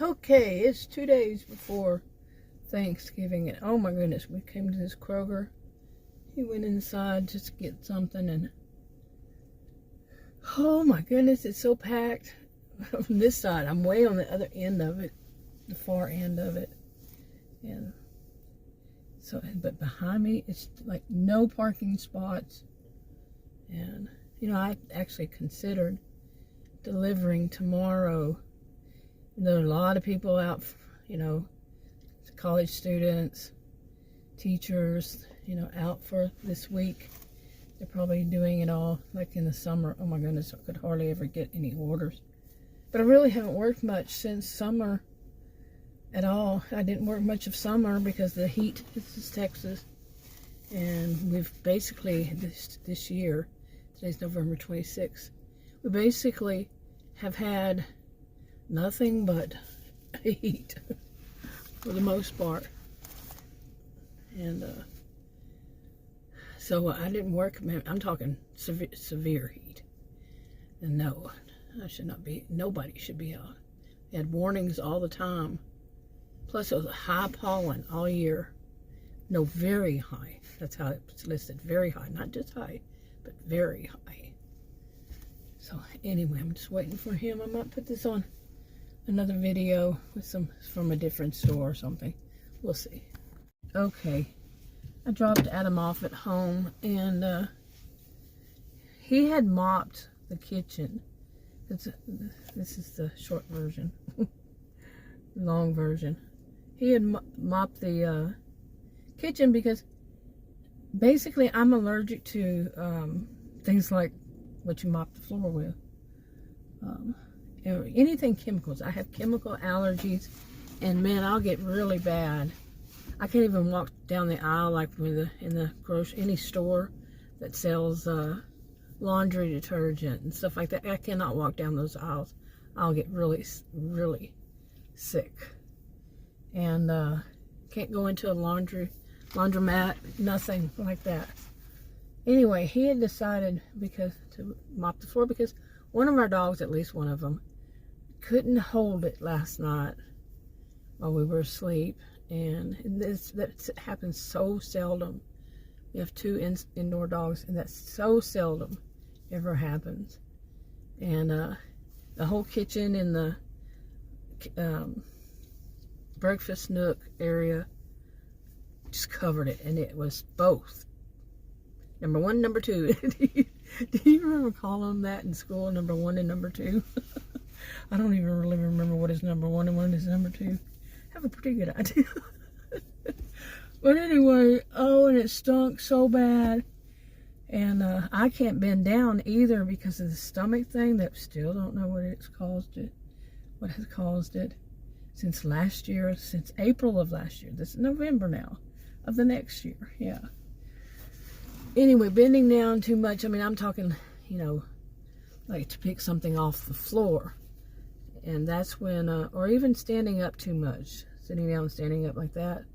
Okay, it's 2 days before Thanksgiving, and oh my goodness, we came to this Kroger. He went inside just to get something, and oh my goodness, it's so packed. From this side, I'm way on the other end of it, the far end of it, and so, but behind me, it's like no parking spots, and I actually considered delivering tomorrow. There are a lot of people out, college students, teachers, out for this week. They're probably doing it all like in the summer. Oh my goodness, I could hardly ever get any orders. But I really haven't worked much since summer at all. I didn't work much of summer because the heat. This is Texas. And we've basically, this year, today's November 26th, we basically have had nothing but heat for the most part. And so I didn't work. I'm talking severe heat. And no, nobody should be out. They had warnings all the time. Plus it was high pollen all year. No, very high. That's how it's listed. Very high. Not just high, but very high. So anyway, I'm just waiting for him. I might put this on another video with from a different store or something. We'll see. Okay, I dropped Adam off at home, and he had mopped the kitchen. This is the short version. Long version. He had mopped the kitchen because basically I'm allergic to things like what you mop the floor with. Anything chemicals. I have chemical allergies, and man, I'll get really bad. I can't even walk down the aisle like in the any store that sells laundry detergent and stuff like that. I cannot walk down those aisles. I'll get really, really sick. And can't go into a laundromat, nothing like that. Anyway, he had decided to mop the floor because one of our dogs, at least one of them, couldn't hold it last night while we were asleep. And that happens so seldom. We have two indoor dogs, and that's so seldom ever happens. And the whole kitchen and the breakfast nook area just covered it, and it was both. Number one, number two. Do you remember calling them that in school? Number one and number two? I don't even really remember what is number one and what is number two. I have a pretty good idea. But anyway, and it stunk so bad. And I can't bend down either because of the stomach thing. That still don't know what has caused it since last year, since April of last year. This is November now of the next year. Yeah. Anyway, bending down too much. I mean, I'm talking, like to pick something off the floor. And that's when, or even standing up too much. Sitting down and standing up like that.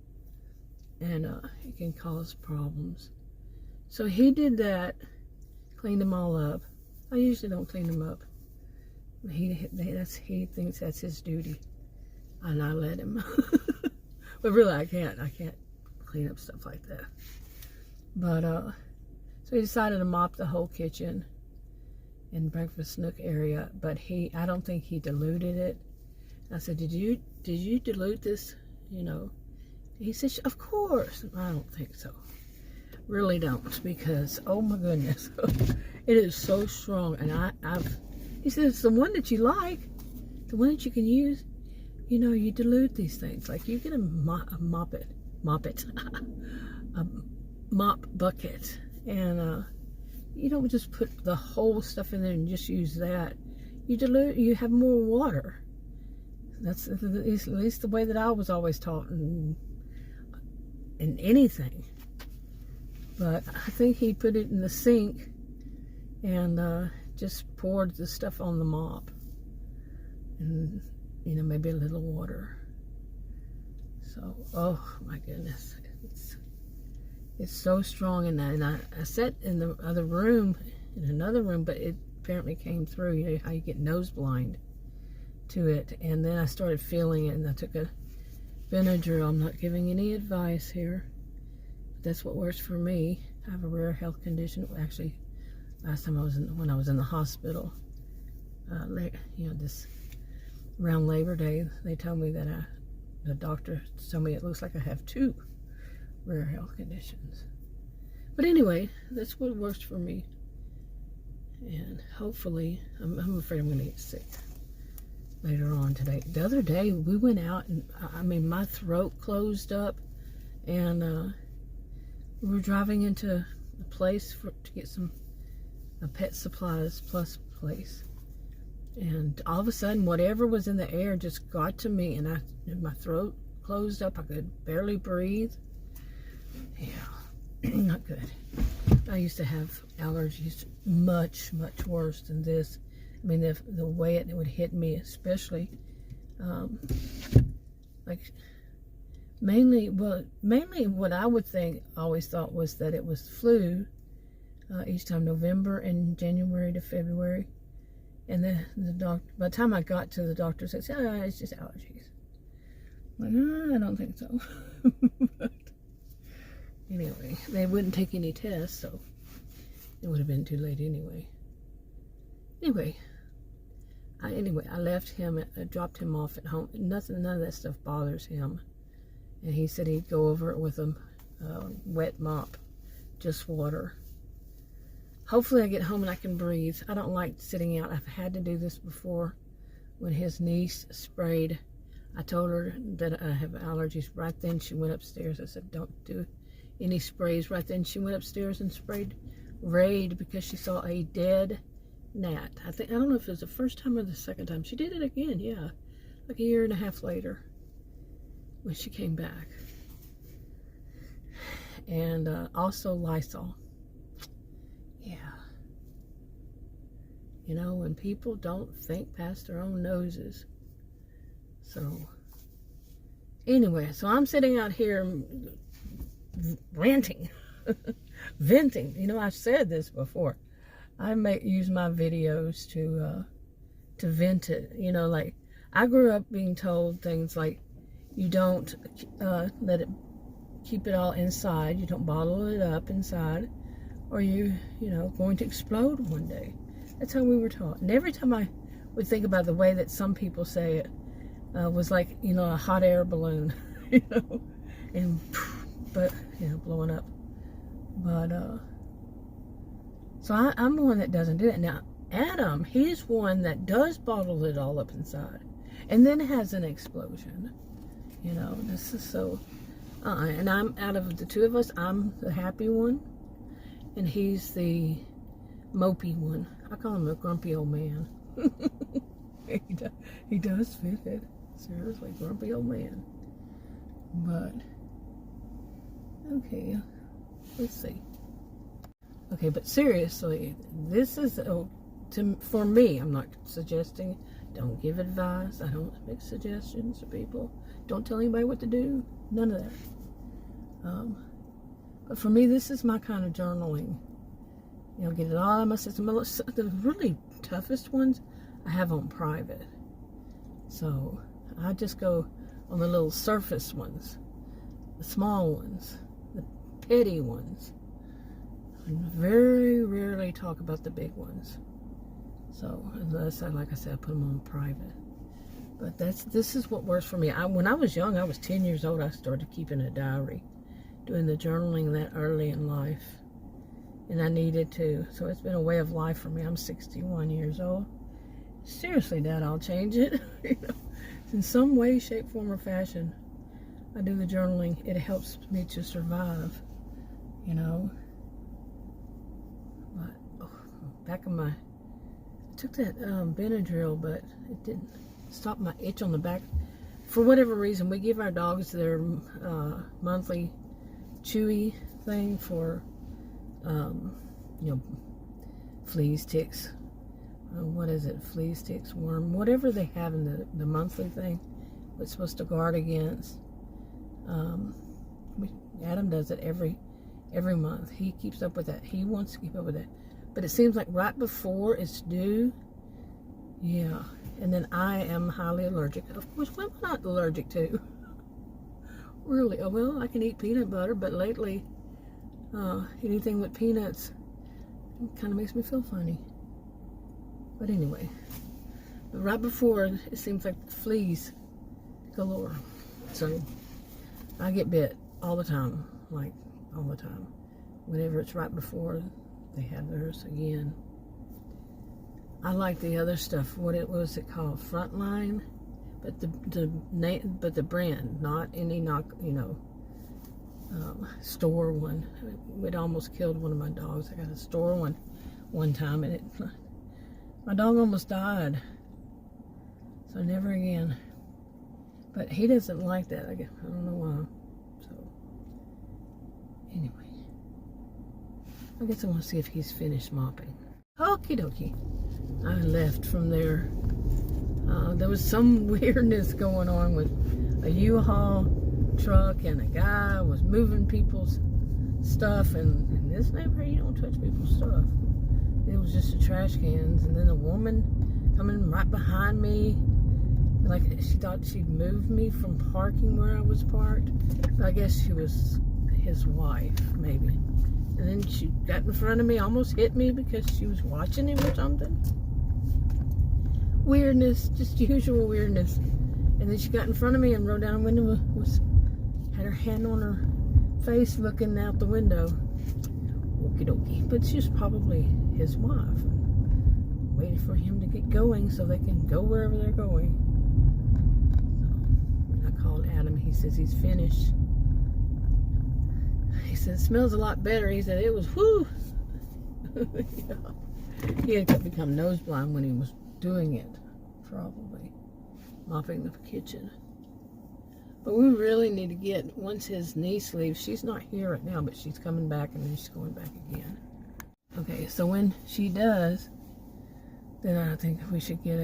And it can cause problems. So he did that, cleaned them all up. I usually don't clean them up. He thinks that's his duty. And I let him. But really, I can't clean up stuff like that. But, so he decided to mop the whole kitchen and breakfast nook area, but I don't think he diluted it. I said, did you dilute this? He said, of course. I don't think so. Really don't, because oh my goodness, it is so strong. And he said, it's the one that you like, the one that you can use. You dilute these things. Like you get a mop bucket, and you don't just put the whole stuff in there and just use that. You dilute, you have more water. That's at least the way that I was always taught in anything. But I think he put it in the sink and just poured the stuff on the mop. And, maybe a little water. So, oh my goodness. It's so strong. And I sat in the other room, in another room, but it apparently came through. How you get nose blind. to it, and then I started feeling it, and I took a Benadryl. I'm not giving any advice here. That's what works for me. I have a rare health condition. Actually, last time when I was in the hospital, this around Labor Day, they told me that the doctor told me it looks like I have 2 rare health conditions. But anyway, that's what works for me. And hopefully, I'm afraid I'm going to get sick later on today. The other day, we went out, and my throat closed up, and we were driving into a place to get a pet supplies plus place. And all of a sudden, whatever was in the air just got to me, and my throat closed up. I could barely breathe. Yeah, not good. I used to have allergies much, much worse than this. I mean, the way it would hit me, especially, mainly what I would always thought was that it was flu each time, November and January to February. And the doctor, by the time I got to the doctor, said, it's just allergies. I'm like, no, I don't think so. But anyway, they wouldn't take any tests, so it would have been too late anyway. Anyway, I left him, I dropped him off at home. None of that stuff bothers him. And he said he'd go over it with a wet mop, just water. Hopefully I get home and I can breathe. I don't like sitting out. I've had to do this before when his niece sprayed. I told her that I have allergies. Right then she went upstairs. I said, don't do any sprays. Right then she went upstairs and sprayed Raid because she saw a dead gnat. I don't know if it was the first time or the second time. She did it again, yeah. Like a year and a half later when she came back. And also Lysol. Yeah. You know, when people don't think past their own noses. So, anyway, so I'm sitting out here ranting, venting. You know, I've said this before. I use my videos to vent it. You know, like, I grew up being told things like, you don't keep it all inside. You don't bottle it up inside, or you know, going to explode one day. That's how we were taught. And every time I would think about the way that some people say it, was like, you know, a hot air balloon, you know, and, but, you know, blowing up. But, so I'm the one that doesn't do it. Now, Adam, he's one that does bottle it all up inside, and then has an explosion. You know, this is so, and I'm, out of the two of us, I'm the happy one, and he's the mopey one. I call him a grumpy old man. He does fit it. Seriously, grumpy old man. But, okay, let's see. Okay, but seriously, this is, for me, I'm not suggesting, don't give advice. I don't make suggestions to people. Don't tell anybody what to do. None of that. But for me, this is my kind of journaling. You know, get it all out of my system. The really toughest ones, I have on private. So, I just go on the little surface ones, the small ones, the petty ones. I very rarely talk about the big ones. So, unless, like I said, I put them on private. But this is what works for me. When I was young, I was 10 years old, I started keeping a diary, doing the journaling that early in life. And I needed to. So it's been a way of life for me. I'm 61 years old. Seriously, Dad, I'll change it. You know, in some way, shape, form, or fashion, I do the journaling. It helps me to survive, you know. But, back of my, I took that Benadryl, but it didn't stop my itch on the back. For whatever reason, we give our dogs their monthly chewy thing for, you know, fleas, ticks. What is it? Fleas, ticks, worm, whatever they have in the monthly thing. It's supposed to guard against. Adam does it every month. He keeps up with that. He wants to keep up with that. But it seems like right before it's due, Yeah. And then I am highly allergic. Of course, what am I not allergic to? Really? Oh, well, I can eat peanut butter, but lately, anything with peanuts kind of makes me feel funny. But anyway, right before, it seems like fleas galore. So I get bit all the time, like all the time. Whenever it's right before they have theirs again. I like the other stuff. What was it called? Frontline, but the brand, not any store one. It almost killed one of my dogs. I got a store one time, and my dog almost died. So never again. But he doesn't like that. I don't know why. So anyway, I guess I want to see if he's finished mopping. Okie dokie. I left from there. There was some weirdness going on with a U-Haul truck, and a guy was moving people's stuff, and in this neighborhood you don't touch people's stuff. It was just the trash cans, and then a woman coming right behind me, like she thought she'd moved me from parking where I was parked, but I guess she was his wife, maybe. And then she got in front of me, almost hit me because she was watching him or something. Weirdness, just usual weirdness. And then she got in front of me and rolled down the window, had her hand on her face looking out the window. Okie dokie. But she was probably his wife. Waiting for him to get going so they can go wherever they're going. So I called Adam. He says he's finished. He said, it smells a lot better. He said, it was whoo. Yeah. He had become nose blind when he was doing it, probably. Mopping the kitchen. But we really need to get, once his niece leaves, she's not here right now, but she's coming back and then she's going back again. Okay, so when she does, then I think we should get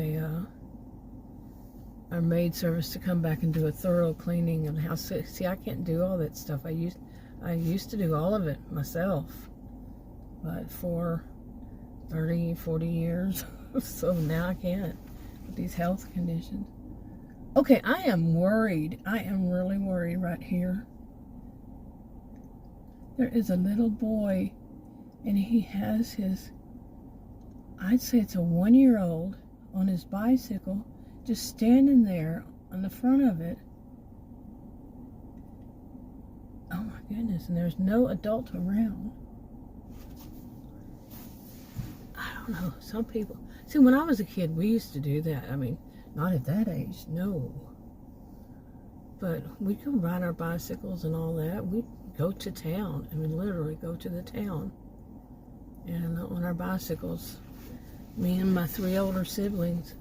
our maid service to come back and do a thorough cleaning of the house. See, I can't do all that stuff. I used to do all of it myself, but for 30, 40 years, so now I can't with these health conditions. Okay, I am worried. I am really worried right here. There is a little boy, and he has his, I'd say it's a 1-year-old, on his bicycle, just standing there on the front of it. Oh my goodness, and there's no adult around. I don't know, some people, see, when I was a kid, we used to do that. I mean, not at that age, no. But we could ride our bicycles and all that. We'd go to town. I mean, literally go to the town. And on our bicycles, me and my 3 older siblings,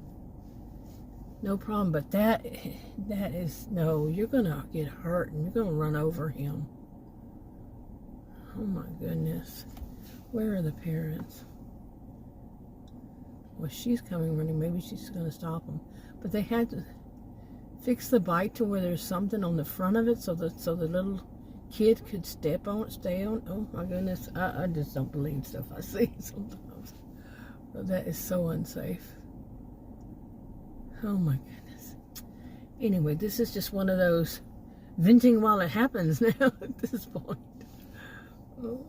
no problem. But that is, no, you're going to get hurt and you're going to run over him. Oh my goodness. Where are the parents? Well, she's coming running. Maybe she's going to stop them. But they had to fix the bike to where there's something on the front of it so the little kid could stay on. Oh my goodness. I just don't believe stuff I see sometimes. But that is so unsafe. Oh my goodness. Anyway, this is just one of those venting while it happens now at this point. Oh.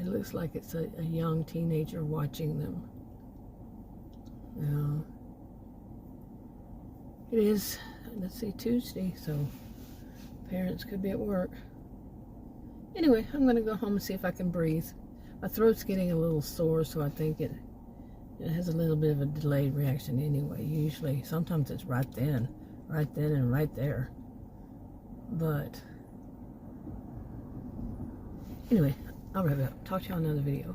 It looks like it's a young teenager watching them. Yeah. It is, let's see, Tuesday, so parents could be at work. Anyway, I'm going to go home and see if I can breathe. My throat's getting a little sore, so I think it has a little bit of a delayed reaction anyway. Usually, sometimes it's right then and right there. But anyway, I'll wrap it up. Talk to you on another video.